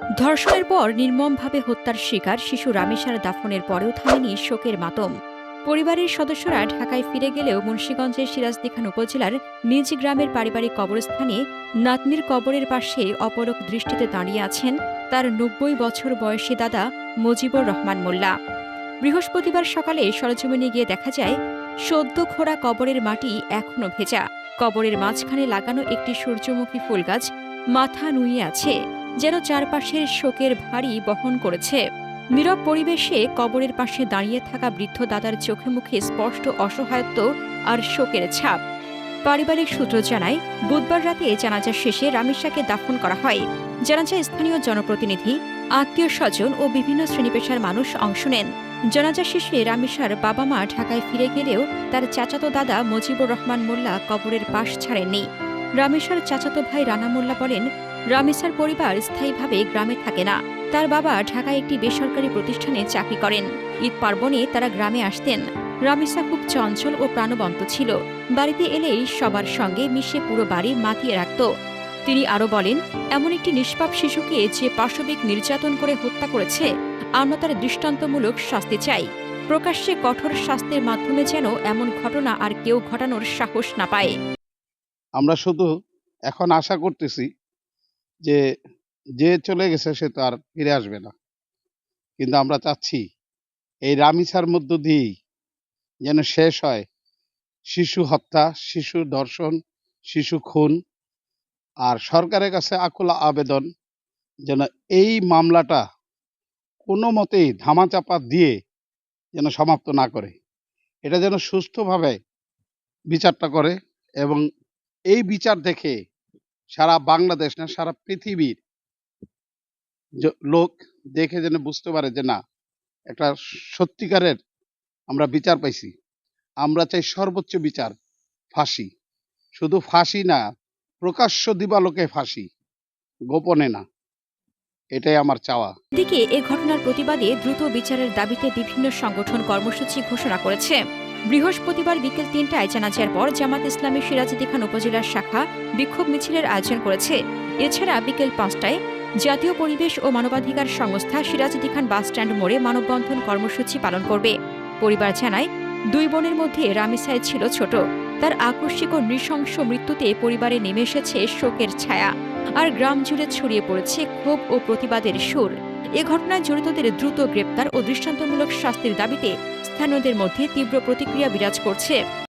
ধর্ষণের পর নির্মমভাবে হত্যার শিকার শিশু রামিসার দাফনের পরেও থামেনি শোকের মাতম। পরিবারের সদস্যরা ঢাকায় ফিরে গেলেও মুন্সিগঞ্জের সিরাজদিখান উপজেলার নিজ গ্রামের পারিবারিক কবরস্থানে নাতনির কবরের পাশে অপলক দৃষ্টিতে দাঁড়িয়ে আছেন তার ৯০ বছর বয়সী দাদা মুজিবুর রহমান মোল্লা। বৃহস্পতিবার সকালে সরেজমিনে গিয়ে দেখা যায় সদ্য খোঁড়া কবরের মাটি এখনও ভেজা। কবরের মাঝখানে লাগানো একটি সূর্যমুখী ফুল গাছ মাথা নুইয়ে আছে, যেন চারপাশের শোকের ভারী বহন করেছে। নীরব পরিবেশে কবরের পাশে দাঁড়িয়ে থাকা বৃদ্ধ দাদার চোখে মুখে স্পষ্ট অসহায়ত্ব আর শোকের ছাপ। পারিবারিক সূত্র জানায়, বুধবার রাতে জানাজা শেষে রামিসাকে দাফন করা হয়। জানাজায় স্থানীয় জনপ্রতিনিধি, আত্মীয় স্বজন ও বিভিন্ন শ্রেণীপেশার মানুষ অংশ নেন। জানাজা শেষে রামিসার বাবা মা ঢাকায় ফিরে গেলেও তার চাচাতো দাদা মুজিবুর রহমান মোল্লা কবরের পাশ ছাড়েননি। রামিসার চাচাতো ভাই রানা মোল্লা বলেন, রামিসার পরিবার স্থায়ীভাবে গ্রামে থাকে না। তার বাবা ঢাকায় একটি বেসরকারি প্রতিষ্ঠানে চাকরি করেন। ঈদ পার্বণে তারা গ্রামে আসতেন। রামিসা খুব চঞ্চল ও প্রাণবন্ত ছিল। বাড়িতে এলেই সবার সঙ্গে মিশে পুরো বাড়ি মাতিয়ে রাখত। তিনি আরও বলেন, এমন একটি নিষ্পাপ শিশুকে যে পাশবিক নির্যাতন করে হত্যা করেছে, আমরা তার দৃষ্টান্তমূলক শাস্তি চাই। প্রকাশ্যে কঠোর শাস্তির মাধ্যমে যেন এমন ঘটনা আর কেউ ঘটানোর সাহস না পায়। আমরা শুধু এখন আশা করতেছি যে যে চলে গেছে সে তো আর ফিরে আসবে না, কিন্তু আমরা চাচ্ছি এই রামিসার মধ্য দিয়েই যেন শেষ হয় শিশু হত্যা, শিশু ধর্ষণ, শিশু খুন। আর সরকারের কাছে আকুল আবেদন যেন এই মামলাটা কোনো মতেই ধামাচাপা দিয়ে যেন সমাপ্ত না করে, এটা যেন সুষ্ঠুভাবে বিচারটা করে এবং এই বিচার দেখে সারা বাংলাদেশ না সারা পৃথিবীর লোক দেখে যেন বুঝতে পারে যে না, একটা সত্যিকারের আমরা বিচার পাইছি। আমরা চাই সর্বোচ্চ বিচার, ফাঁসি। শুধু ফাঁসি না, প্রকাশ্য দিবালোকে ফাঁসি, গোপনে না। এটাই আমার চাওয়া। এদিকে এ ঘটনার প্রতিবাদে দ্রুত বিচারের দাবিতে বিভিন্ন সংগঠন কর্মসূচি ঘোষণা করেছে। বৃহস্পতিবার বিকেল ৩টায় জানাজার পর জামাত ইসলামী সিরাজদিখান উপজেলার শাখা বিক্ষোভ মিছিলের আয়োজন করেছে। এছাড়া বিকেল ৫টায় জাতীয় পরিবেশ ও মানবাধিকার সংস্থা সিরাজদিখান বাসস্ট্যান্ড মোড়ে মানববন্ধন কর্মসূচি পালন করবে। পরিবার জানায়, দুই বোনের মধ্যে রামিসাই ছিল ছোট। তার আকস্মিক ও নৃশংস মৃত্যুতে পরিবারে নেমে এসেছে শোকের ছায়া, আর গ্রাম জুড়ে ছড়িয়ে পড়েছে ক্ষোভ ও প্রতিবাদের সুর। এ ঘটনায় জড়িতদের দ্রুত গ্রেপ্তার ও দৃষ্টান্তমূলক শাস্তির দাবিতে স্থানীয়দের মধ্যে তীব্র প্রতিক্রিয়া বিরাজ করছে।